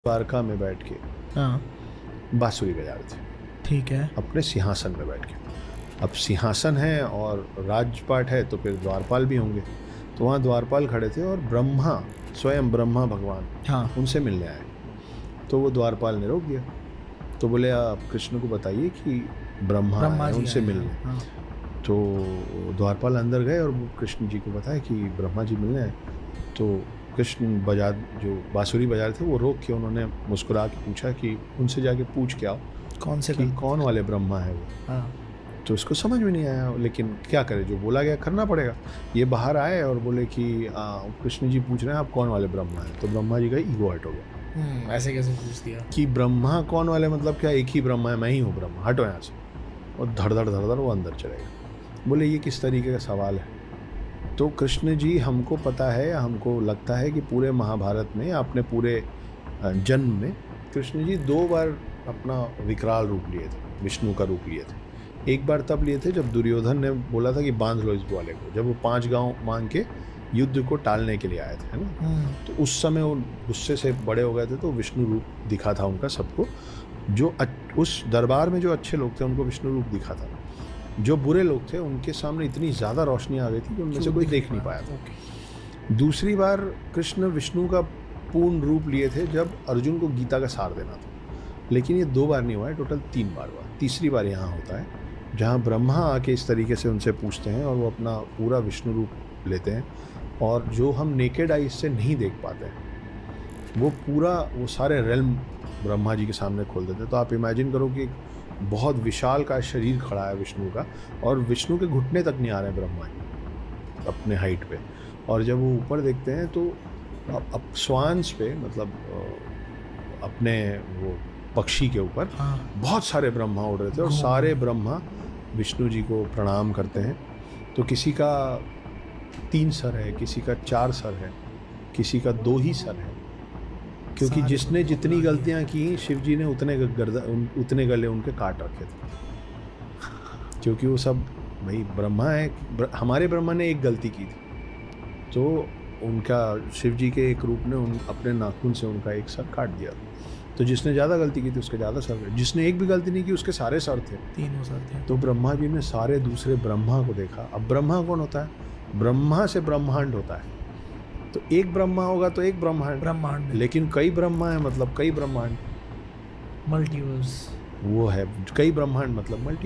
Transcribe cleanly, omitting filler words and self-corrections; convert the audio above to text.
द्वारका में बैठ के हाँ बांसुरी बजा रहे थे ठीक है। अपने सिंहासन में बैठ के। अब सिंहासन है और राजपाट है तो फिर द्वारपाल भी होंगे, तो वहाँ द्वारपाल खड़े थे और ब्रह्मा, स्वयं ब्रह्मा भगवान हाँ उनसे मिलने आए। तो वो द्वारपाल ने रोक दिया, तो बोले आप कृष्ण को बताइए कि ब्रह्मा आए जी उनसे आए हैं। मिलने। हाँ तो द्वारपाल अंदर गए और वो कृष्ण जी को बताया कि ब्रह्मा जी मिलने आए। तो कृष्ण जो बांसुरी बजा रहे थे वो रोक के उन्होंने मुस्कुरा के पूछा कि उनसे जाके पूछ के आओ कौन से कि गण? कौन वाले ब्रह्मा है वो। हाँ तो उसको समझ में नहीं आया, लेकिन क्या करे, जो बोला गया करना पड़ेगा। ये बाहर आए और बोले कि कृष्ण जी पूछ रहे हैं आप कौन वाले ब्रह्मा हैं। तो ब्रह्मा जी का ईगो हट हो गया ऐसे कैसे पूछ दिया कि ब्रह्मा कौन वाले, मतलब क्या एक ही ब्रह्मा है, मैं ही हूँ ब्रह्मा, हटो यहाँ से। और धड़ धड़ धड़ धड़ वो अंदर चले गए। बोले ये किस तरीके का सवाल है। तो कृष्ण जी, हमको पता है, हमको लगता है कि पूरे महाभारत में, अपने पूरे जन्म में कृष्ण जी 2 बार अपना विकराल रूप लिए थे, विष्णु का रूप लिए थे। एक बार तब लिए थे जब दुर्योधन ने बोला था कि बांध लो इस ग्वाले को, जब वो 5 गांव मांग के युद्ध को टालने के लिए आए थे, है ना। तो उस समय वो गुस्से से बड़े हो गए थे, तो विष्णु रूप दिखा था उनका सबको। जो उस दरबार में जो अच्छे लोग थे उनको विष्णु रूप दिखा था, जो बुरे लोग थे उनके सामने इतनी ज़्यादा रोशनी आ गई थी कि उनमें से कोई देख नहीं पाया था। दूसरी बार कृष्ण विष्णु का पूर्ण रूप लिए थे जब अर्जुन को गीता का सार देना था। लेकिन ये 2 बार नहीं हुआ है, टोटल 3 बार हुआ। तीसरी बार यहाँ होता है जहाँ ब्रह्मा आके इस तरीके से उनसे पूछते हैं और वो अपना पूरा विष्णु रूप लेते हैं, और जो हम नेकेड आइज से नहीं देख पाते हैं वो पूरा, वो सारे रेल्म ब्रह्मा जी के सामने खोल देते हैं। तो आप इमेजिन करो कि बहुत विशाल का शरीर खड़ा है विष्णु का, और विष्णु के घुटने तक नहीं आ रहे हैं ब्रह्मा जी अपने हाइट पे। और जब वो ऊपर देखते हैं तो अब स्वांस पे, मतलब अपने वो पक्षी के ऊपर बहुत सारे ब्रह्मा उड़ रहे थे, और सारे ब्रह्मा विष्णु जी को प्रणाम करते हैं। तो किसी का 3 सर है, किसी का 4 सर है, किसी का 2 ही सर है, क्योंकि जिसने जितनी गलतियां की शिव जी ने उतने गले उनके काट रखे थे, क्योंकि वो सब भाई ब्रह्मा है। हमारे ब्रह्मा ने एक गलती की थी, तो उनका शिव जी के एक रूप ने अपने नाखून से उनका एक सर काट दिया। तो जिसने ज़्यादा गलती की थी उसके ज़्यादा सर थे, जिसने एक भी गलती नहीं की उसके सारे सर थे, तीनों सर थे। तो ब्रह्मा जी ने सारे दूसरे ब्रह्मा को देखा। अब ब्रह्मा कौन होता है? ब्रह्मा से ब्रह्मांड होता है। तो एक ब्रह्मा होगा तो एक ब्रह्मांड, लेकिन कई ब्रह्मा है मतलब कई ब्रह्मांड, मल्टीवर्स। वो है कई ब्रह्मांड मतलब मल्टी